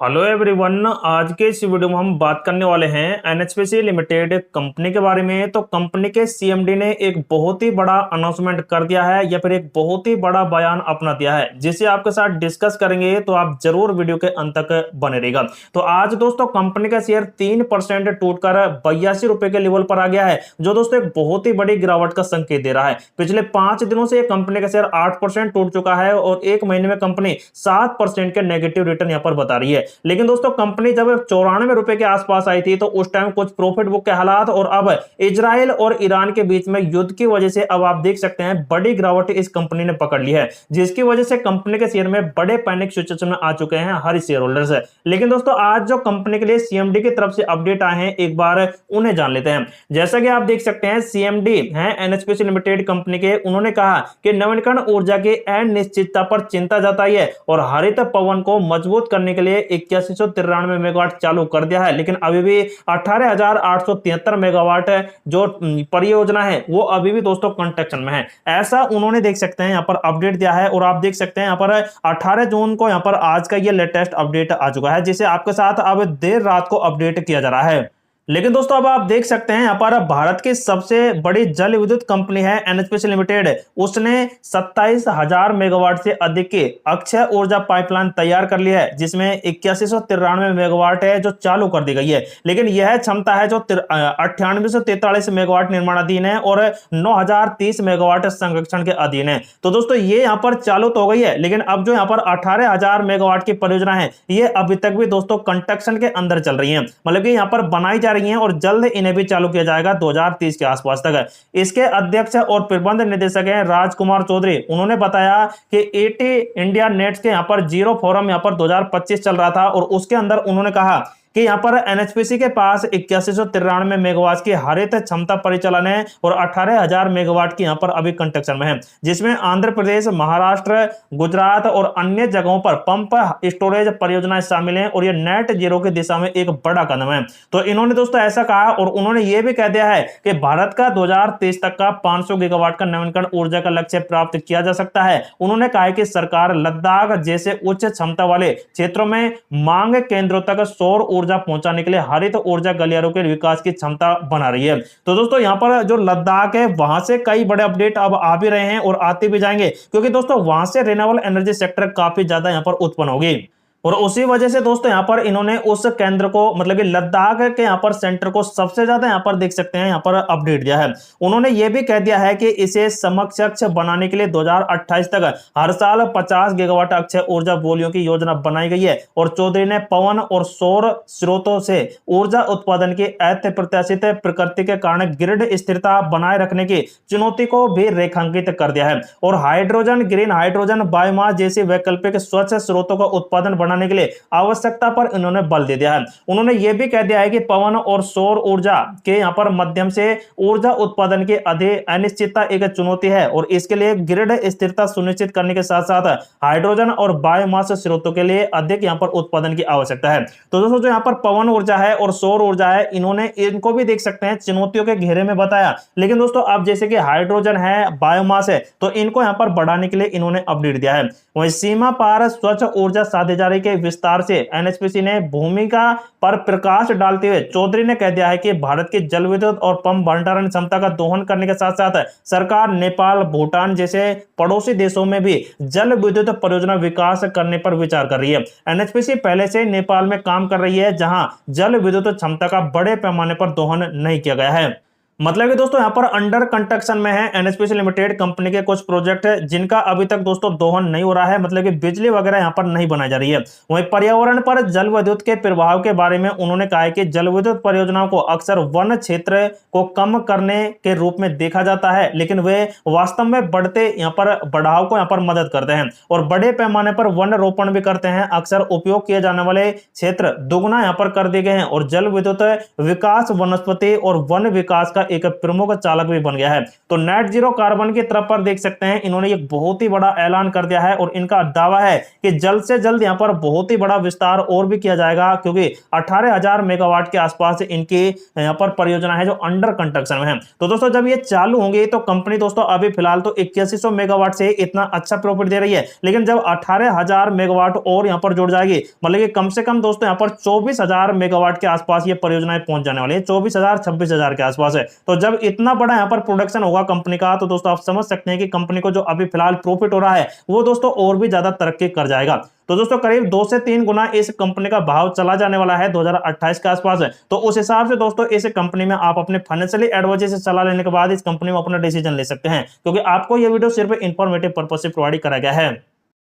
Hello everyone. आज के इस वीडियो में हम बात करने वाले हैं एनएचपीसी लिमिटेड कंपनी के बारे में। तो कंपनी के सीएमडी ने एक बहुत ही बड़ा अनाउंसमेंट कर दिया है या फिर एक बहुत ही बड़ा बयान अपना दिया है, जिसे आपके साथ डिस्कस करेंगे। तो आप जरूर वीडियो के अंत तक बने रहेगा। तो आज दोस्तों कंपनी का शेयर 3% टूटकर 82 रुपए के लेवल पर आ गया है, जो दोस्तों एक बहुत ही बड़ी गिरावट का संकेत दे रहा है। पिछले 5 दिनों से कंपनी का शेयर 8% टूट चुका है और एक महीने में कंपनी 7% के नेगेटिव रिटर्न यहां पर बता रही है। लेकिन दोस्तों कंपनी जब 94 रुपए के आसपास आई थी तो उस टाइम कुछ प्रॉफिट बुक के हालात और अब इजराइल और ईरान के बीच में युद्ध की वजह से अब आप देख सकते हैं बड़ी गिरावट इस कंपनी ने पकड़ ली है, जिसकी वजह से कंपनी के शेयर में बड़े पैनिक सिचुएशन में आ चुके हैं हर शेयर होल्डर्स। लेकिन दोस्तों आज जो कंपनी के लिए सीएमडी की तरफ से अपडेट आए हैं, एक बार उन्हें जान लेते हैं। जैसा कि आप देख सकते हैं सीएमडी हैं एनएचपीसी लिमिटेड कंपनी के, उन्होंने कहा कि नवीनकरण ऊर्जा की अनिश्चितता पर चिंता जताई है और हरित पवन को मजबूत करने के लिए 8193 मेगावाट चालू कर दिया है। लेकिन अभी भी 18,873 मेगावाट जो परियोजना है वो अभी भी दोस्तों कंस्ट्रक्शन में है, ऐसा उन्होंने देख सकते हैं यहाँ पर अपडेट दिया है। और आप देख सकते हैं यहाँ पर 18 जून को यहाँ पर आज का ये लेटेस्ट अपडेट आ चुका है, जिसे आपके साथ अब देर रात को अपडेट किया जा रहा है। लेकिन दोस्तों अब आप देख सकते हैं यहाँ पर भारत की सबसे बड़ी जल विद्युत कंपनी है एनएचपीसी लिमिटेड, उसने 27,000 मेगावाट से अधिक की अक्षय ऊर्जा पाइपलाइन तैयार कर ली है, जिसमें 8193 मेगावाट है जो चालू कर दी गई है। लेकिन यह क्षमता है जो 9843 मेगावाट निर्माणाधीन है और 9030 मेगावाट संरक्षण के अधीन है। तो दोस्तों ये यहाँ पर चालू तो हो गई है, लेकिन अब जो यहाँ पर 18,000 मेगावाट की परियोजना है ये अभी तक भी दोस्तों कंस्ट्रक्शन के अंदर चल रही है, मतलब कि यहाँ पर बनाई जा रही हैं और जल्द इन्हें भी चालू किया जाएगा 2030 के आसपास तक। इसके अध्यक्ष और प्रबंध निदेशक हैं राजकुमार चौधरी। उन्होंने बताया कि एटी इंडिया नेट्स के यहाँ पर जीरो फोरम यहाँ पर 2025 चल रहा था और उसके अंदर उन्होंने कहा कि यहाँ पर एनएचपीसी के पास 8193 मेगावाट की हरित क्षमता परिचालन है और 18,000 मेगावाट की यहाँ पर अभी कंस्ट्रक्शन में है, जिसमें आंध्र प्रदेश, महाराष्ट्र, गुजरात और अन्य जगहों पर पंप स्टोरेज परियोजनाएं शामिल हैं और ये नेट जीरो की दिशा में एक बड़ा कदम है। तो इन्होंने दोस्तों ऐसा कहा और उन्होंने ये भी कह दिया है कि भारत का 2023 तक का 500 गीगावाट का नवीनकरण ऊर्जा का लक्ष्य प्राप्त किया जा सकता है। उन्होंने कहा कि सरकार लद्दाख जैसे उच्च क्षमता वाले क्षेत्रों में मांग केंद्रों तक सौर ऊर्जा पहुंचाने के लिए हरित ऊर्जा गलियारों के विकास की क्षमता बना रही है। तो दोस्तों यहां पर जो लद्दाख है वहां से कई बड़े अपडेट अब आ भी रहे हैं और आते भी जाएंगे, क्योंकि दोस्तों वहां से रिन्यूएबल एनर्जी सेक्टर काफी ज्यादा यहां पर उत्पन्न होगी और उसी वजह से दोस्तों यहाँ पर इन्होंने उस केंद्र को मतलब कि लद्दाख के यहाँ पर सेंटर को सबसे ज्यादा यहाँ पर देख सकते हैं यहाँ पर अपडेट दिया है। उन्होंने ये भी कह दिया है कि इसे समकक्ष बनाने के लिए 2028 तक हर साल 50 गीगावाट अक्षय ऊर्जा बोलियों की योजना बनाई गई है। और चौधरी ने पवन और सौर स्रोतों से ऊर्जा उत्पादन की अप्रत्याशित प्रकृति के कारण ग्रिड स्थिरता बनाए रखने की चुनौती को भी रेखांकित कर दिया है और हाइड्रोजन, ग्रीन हाइड्रोजन, बायोमास जैसे वैकल्पिक स्वच्छ स्रोतों का उत्पादन बनाने के लिए आवश्यकता पर इन्होंने बल दे दिया है। उन्होंने यह भी कह दिया है कि पवन और सौर ऊर्जा के यहां पर माध्यम से ऊर्जा उत्पादन की अधिक अनिश्चितता एक चुनौती है और इसके लिए ग्रिड स्थिरता सुनिश्चित करने के साथ साथ हाइड्रोजन और बायोमास स्रोतों के लिए अधिक यहां पर उत्पादन की आवश्यकता है। तो दोस्तों जो यहां पर पवन ऊर्जा है और सौर ऊर्जा है, इन्होंने इनको भी देख सकते हैं चुनौतियों के घेरे में बताया। लेकिन दोस्तों अब जैसे कि हाइड्रोजन है, बायोमास है, तो इनको यहां पर बढ़ाने के लिए इन्होंने अपडेट दिया है। वहीं सीमा पार स्वच्छ ऊर्जा साझेदारी के विस्तार से एनएचपीसी ने भूमिका पर प्रकाश डालते हुए चौधरी ने कह दिया है कि भारत की जल विद्युत और पंप भंडारण क्षमता का दोहन करने के साथ साथ सरकार नेपाल, भूटान जैसे पड़ोसी देशों में भी जल विद्युत परियोजना विकास करने पर विचार कर रही है। एनएचपीसी पहले से नेपाल में काम कर रही है, जहां जल विद्युत क्षमता का बड़े पैमाने पर दोहन नहीं किया गया है। मतलब कि दोस्तों यहाँ पर अंडर कंस्ट्रक्शन में है एनएचपीसी लिमिटेड कंपनी के कुछ प्रोजेक्ट है जिनका अभी तक दोस्तों दोहन नहीं हो रहा है, मतलब कि बिजली वगैरह यहाँ पर नहीं बनाई जा रही है। वहीं पर्यावरण पर जल विद्युत के प्रभाव के बारे में उन्होंने कहा है कि जल विद्युत परियोजनाओं को अक्सर वन क्षेत्र को कम करने के रूप में देखा जाता है, लेकिन वे वास्तव में बढ़ते यहाँ पर बढ़ाव को यहाँ पर मदद करते हैं और बड़े पैमाने पर वन रोपण भी करते हैं। अक्सर उपयोग किए जाने वाले क्षेत्र दोगुना यहाँ पर कर दिए गए हैं और जल विद्युत विकास वनस्पति और वन विकास का एक प्रमुख चालक भी बन गया है। तो नेट जीरो कार्बन की तरफ पर देख सकते हैं इन्होंने एक बहुत ही बड़ा ऐलान कर दिया है और इनका दावा है कि जल्द से जल्द यहां पर बहुत ही बड़ा विस्तार और भी किया जाएगा, क्योंकि 18,000 मेगावाट के आसपास इनकी यहां पर परियोजना है जो अंडर कंस्ट्रक्शन में है। तो दोस्तों जब ये चालू होंगे तो कंपनी दोस्तों अभी फिलहाल तो 8100 मेगावाट से इतना अच्छा प्रॉफिट दे रही है, लेकिन जब 18,000 मेगावाट और यहां पर जुड़ जाएगी, मतलब कि कम से कम दोस्तों यहां पर 24,000 मेगावाट के आसपास ये परियोजनाएं पहुंच जाने वाली है, 24,000 26,000 के आसपास है। तो जब इतना बड़ा यहां पर प्रोडक्शन होगा कंपनी का, तो दोस्तों आप समझ सकते हैं कि कंपनी को जो अभी फिलहाल प्रॉफिट हो रहा है वो दोस्तों और भी ज्यादा तरक्की कर जाएगा। तो दोस्तों करीब 2 से 3 गुना इस कंपनी का भाव चला जाने वाला है 2028 के आसपास है। तो उस हिसाब से दोस्तों इस कंपनी में आप अपने फाइनेंशियली एडवाइजर से सलाह लेने के बाद इस कंपनी में अपना डिसीजन ले सकते हैं, क्योंकि आपको यह वीडियो सिर्फ इंफॉर्मेटिव पर्पज से प्रोवाइड करा गया है।